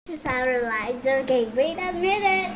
This is our lives. Okay, wait a minute.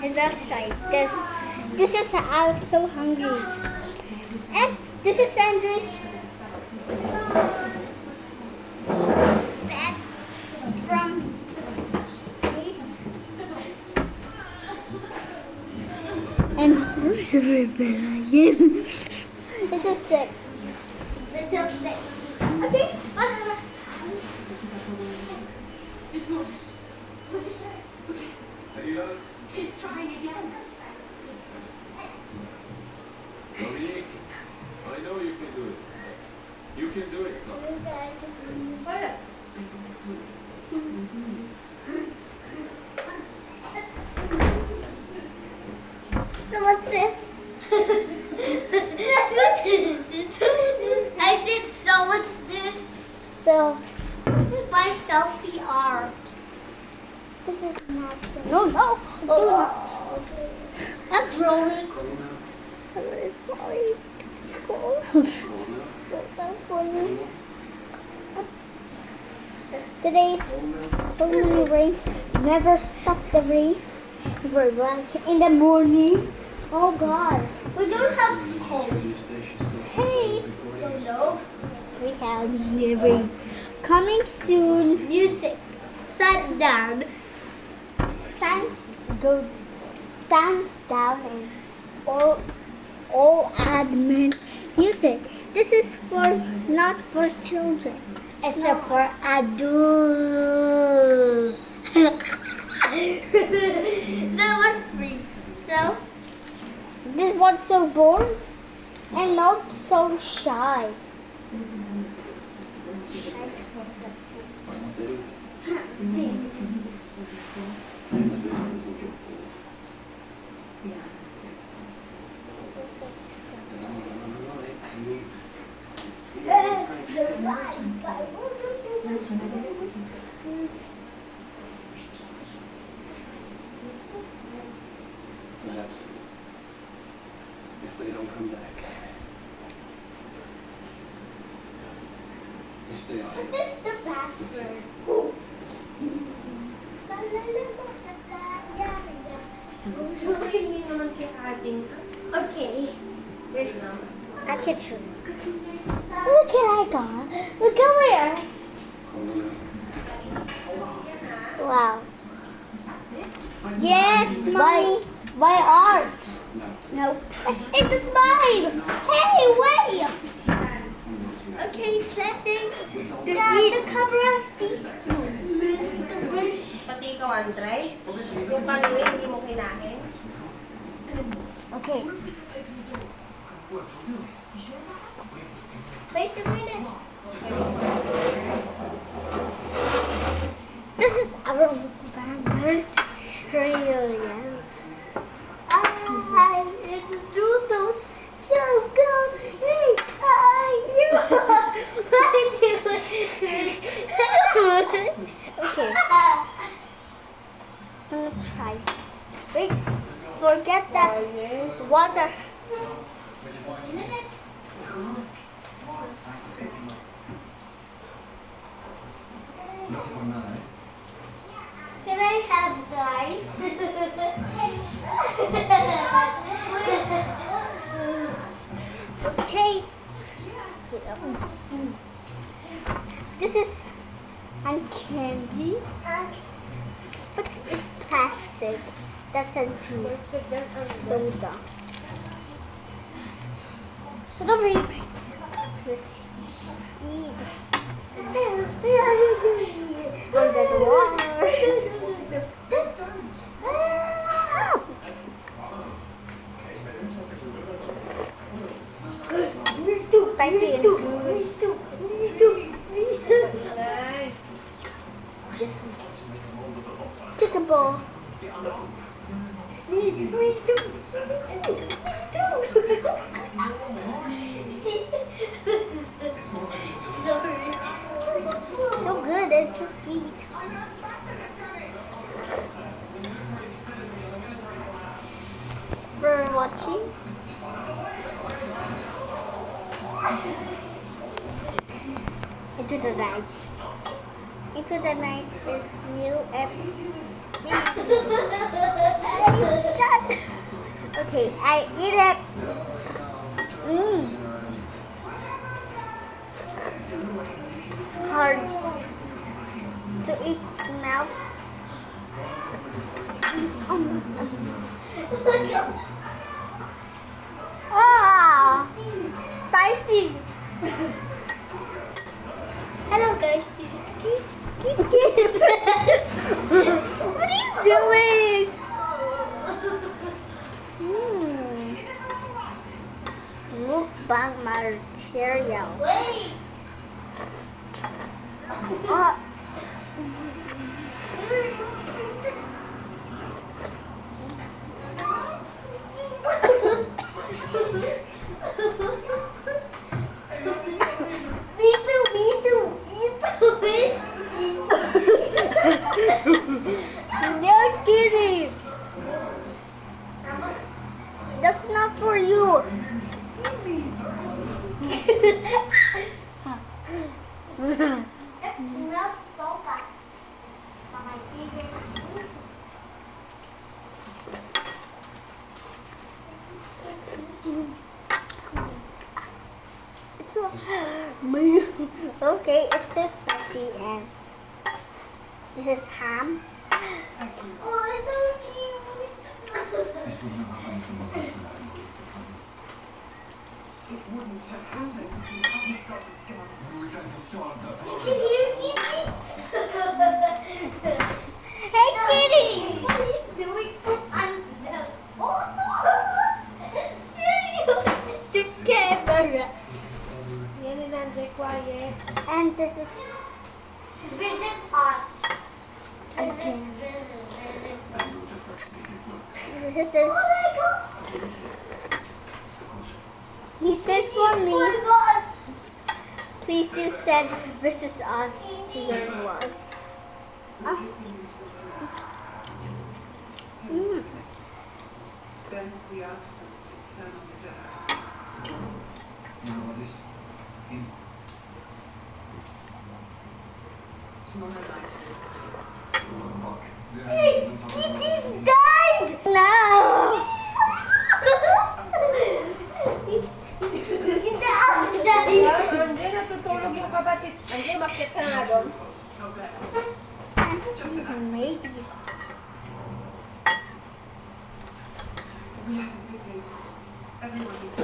And that's right. This is I'm so hungry. And this is Andrew's bag from me. And where's my bag again? It's so sick. It's so sick. Okay, whatever. He's trying again. Dominique, I know you can do it. You can do it, son. You guys, it's What? So what's this? What is this? I said, so what's this? So, this is my selfie art. This is not good. No, no. Oh, okay. I'm drawing. I'm sorry. School. Don't for me. Today's so many rains. Never stop the rain. We're in the morning. Oh God. We don't have home. Hey. No. We have the rain. Coming soon. Music. Sundown. Sounds down and all admin music. This is for not for children. It's for adults. That one's free. So this one's so bored and not so shy. Perhaps if they don't come back, you stay out here. This is the password. Hindi naman kaya ating Okay. There's a kitchen. Look at I got. Look over here. Wow. Yes, mommy. My art. No. No. Hey, that's mine. Hey, wait. Okay, checking. The camera sees you. pati ikaw, Andre. Yung kanina hindi mo kinain. Okay. Wait a minute. This is our mukbang. Yes. It's noodles. So good. Hey, you. Okay. I'm gonna try this. Wait. Forget that water. Can I have rice? Okay. This is candy, but it's plastic. That's a juice. Soda. Don't worry. Let's eat. Where are you going? Under the water. Spicy. This is chicken ball. Sorry. So good, it's so sweet. For watching. Into the night. Into the night is new every shut. Okay, I eat it. Hard to eat melt. Ah, spicy. Hello guys, this is Kit. What are you doing? Mukbang materials. Wait. You're kidding. That's not for you. It smells so bad. My favorite. It's so okay. It's so spicy and this is ham. Oh, it's so cute. It wouldn't have happened if you hadn't got the guts. We were trying to solve that It's here, Kitty. Hey, Kitty. What are you doing? I'm the camera. Yan ni Nandre, quiet. And this is visit us. Again. This is. He says for me. Please you send visit us to your vlogs. Then we asked them to turn on the gas. You know what this? Tomorrow night. Fuck. Kitty's died! No! Andre, natutulog yung kapatid. Andre, bakit ka nga doon? Maybe. We have a big meeting. Everyone is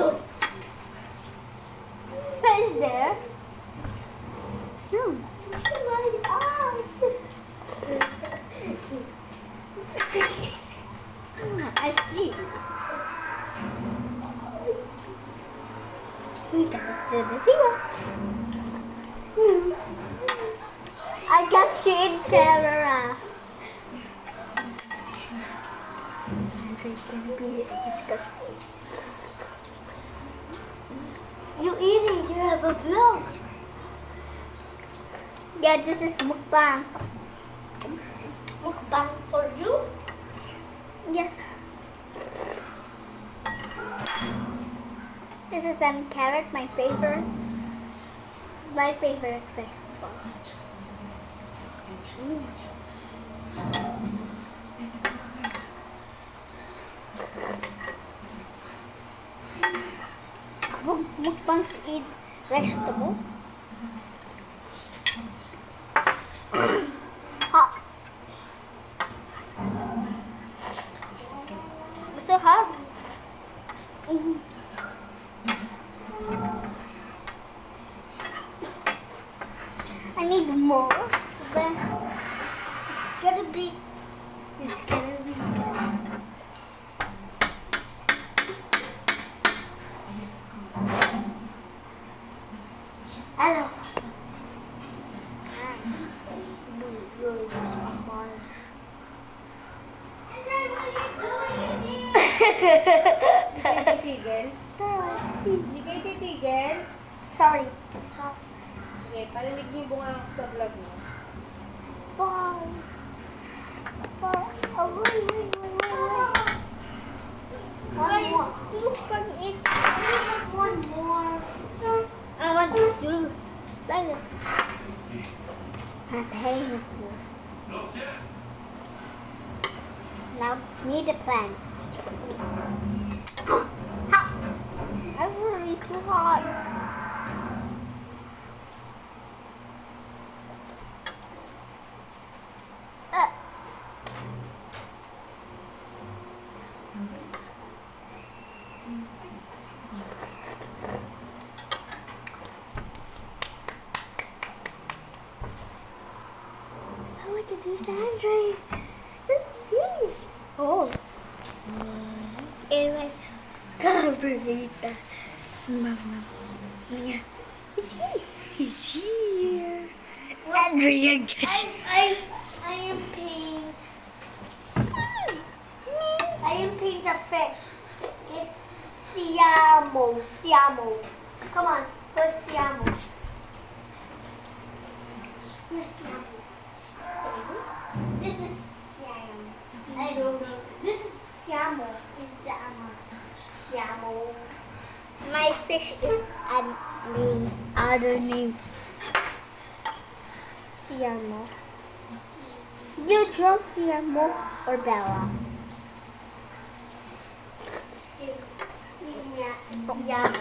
What is there? No. I see. We got to the zero. I got you in camera. It's gonna be disgusting. You eating? You have a vlog. Yeah, this is mukbang. Mukbang for you? Yes. This is carrot, my favorite vegetable. Mukbang to eat vegetable. Hot. It's so hot. I need more, but it's gonna be good. Hello. Hindi kayo titigil? Sorry. Hindi kayo titigil? Sorry. Okay, parinig niyo yung bunga sa vlog mo. Bye. Bye. Oh, wait. One more. You can eat one more. Okay. I'm paying you. Now need a plan. I'm really too hot. Oh, look at these, Andre. Look at these. Oh. Anyway, carburetor. Mama mia. It's here. He's here. Andrea, get you. I am paint. I am paint a fish. It's Siamo. Siamo. Come on, where's Siamo? Where's Siamo? This is Siamo. I don't know. This is Siamo. It's Siamo. Siamo. My fish is names. Other names. Siamo. You draw Siamo or Bella? Siamo.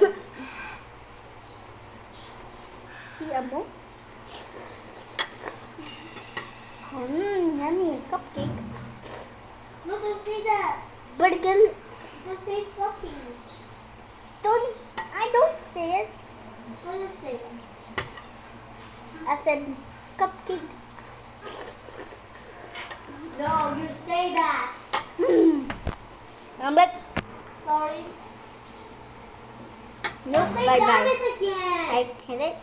Siamo. Yummy cupcake. No, don't say that. But again, don't say fucking. I don't say it. What do you say? I said cupcake. No, you say that. I'm like, sorry. No, say bye damn bye. it again. I get it.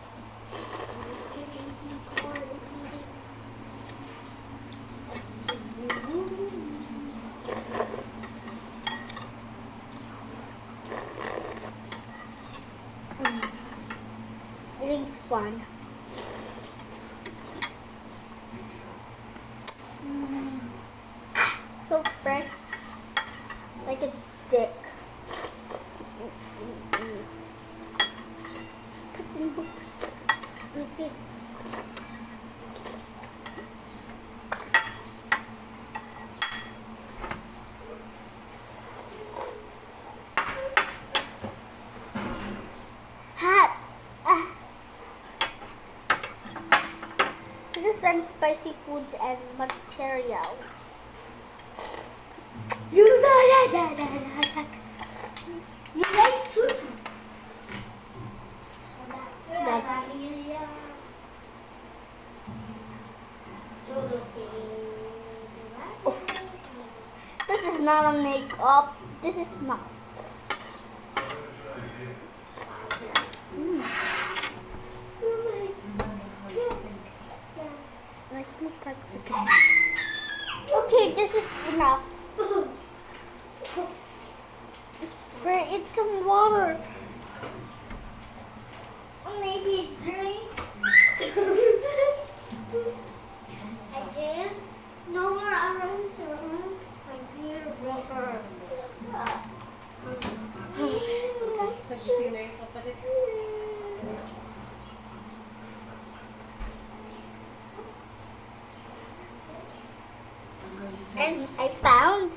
It's fun. So fresh, like a dick. Pussy boot. Like this. Hat. This is spicy foods and materials. You like tutu. Oh. This is not a makeup. This is not. Let's move back. Okay, this is enough. Where it's some water. Or maybe drinks. I did. No more orange. I did water. Kasi sino yung kapatid? And I found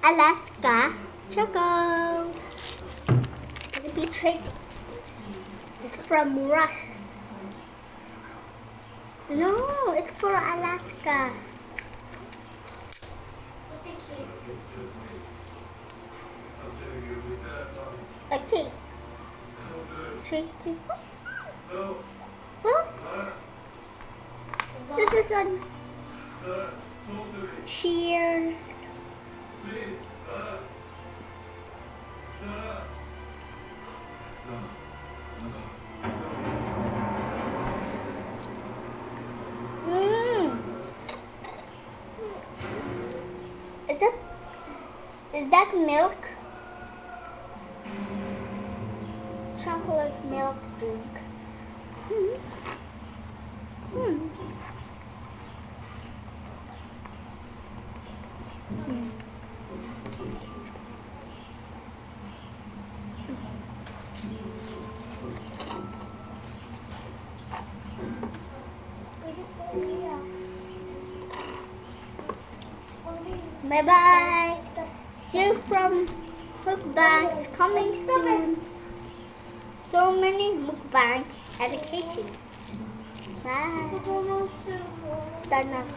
Alaska choco. The betrayed is from Russia. No, it's for Alaska. Okay. 3, 2. Well, this is on. Cheers. Is that milk? Chocolate milk drink. Bye bye. See you from mukbangs coming soon. So many mukbangs education. Bye. Done now.